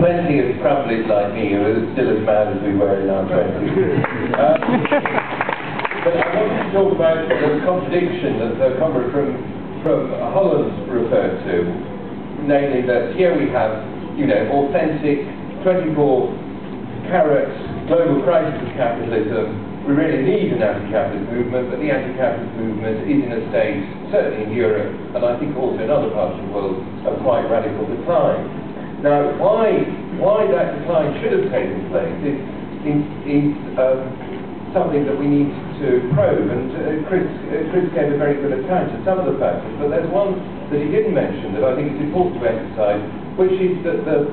plenty of crumblies like me who are still as mad as we were in our 20s. But I wanted to talk about the contradiction that the comment from Holland referred to, namely that here we have, you know, authentic 24-carat global crisis of capitalism. We really need an anti-capitalist movement, but the anti-capitalist movement is in a state, certainly in Europe, and I think also in other parts of the world, of quite radical decline. Now, why that decline should have taken place is something that we need to probe, and Chris gave a very good account of some of the factors, but there's one that he didn't mention that I think is important to emphasise, which is that the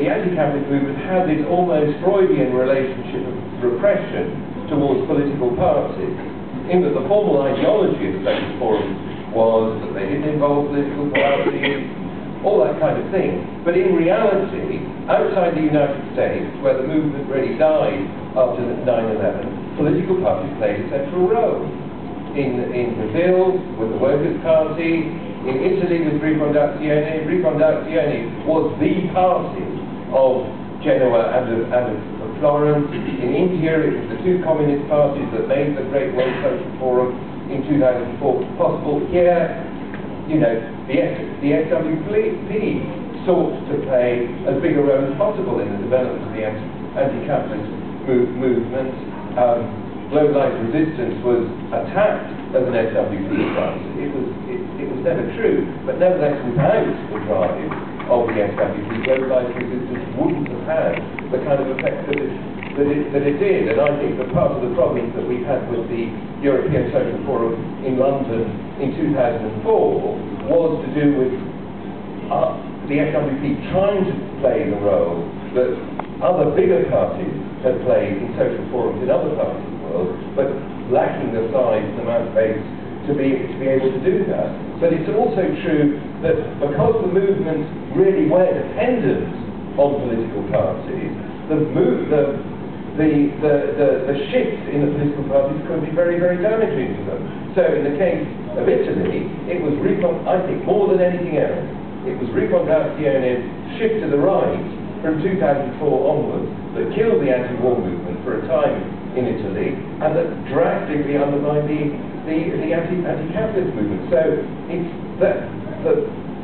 anti-capitalist movement had this almost Freudian relationship of repression towards political parties, in that the formal ideology of the Social Forum was that they didn't involve political parties, all that kind of thing. But in reality, outside the United States, where the movement really died after 9/11, political parties played a central role. In Brazil, with the Workers' Party, in Italy with Rifondazione. Rifondazione was the party of Genoa and of Florence. In India, it was the two communist parties that made the Great World Social Forum in 2004 possible. Here, you know, the SWP sought to play as big a role as possible in the development of the anti-capitalist movement. Globalized resistance was attacked as an SWP party. It was never true, but nevertheless, without the drive of the SWP, globalized resistance wouldn't have had the kind of effect that it did. And I think that part of the problems that we had with the European Social Forum in London in 2004 was to do with the SWP trying to play the role that other bigger parties had played in social forums in other parts of the world, but lacking the size and amount of base to be able to do that. But it's also true that because the movement really were dependent on political parties, the shift in the political parties could be very, very damaging to them. So in the case of Italy, it was I think more than anything else, it was Rifondazione's shift to the right from 2004 onwards that killed the anti-war movement for a time in Italy, and that drastically undermined the anti-capitalist movement. So it's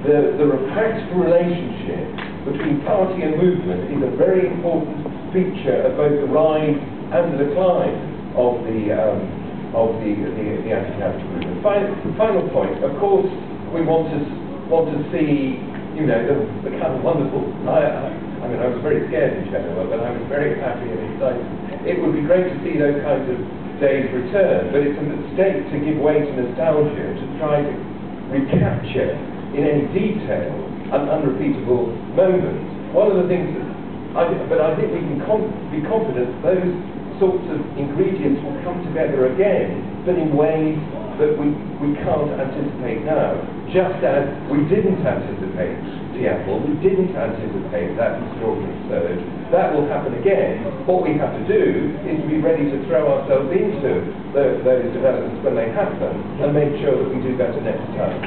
the repressed relationship between party and movement is a very important feature of both the rise and the decline of the anti-capitalist movement. Final point, of course, we want to see, you know, the kind of wonderful. I mean, I was very scared in Genoa, but I was very happy and excited. It would be great to see those kinds of days return, but it's a mistake to give way to nostalgia, to try to recapture in any detail an unrepeatable moment. One of the things that I think we can be confident those sorts of ingredients will come together again, but in ways that we can't anticipate now. Just as we didn't anticipate Seattle, we didn't anticipate that extraordinary surge. That will happen again. What we have to do is to be ready to throw ourselves into those developments when they happen and make sure that we do better next time.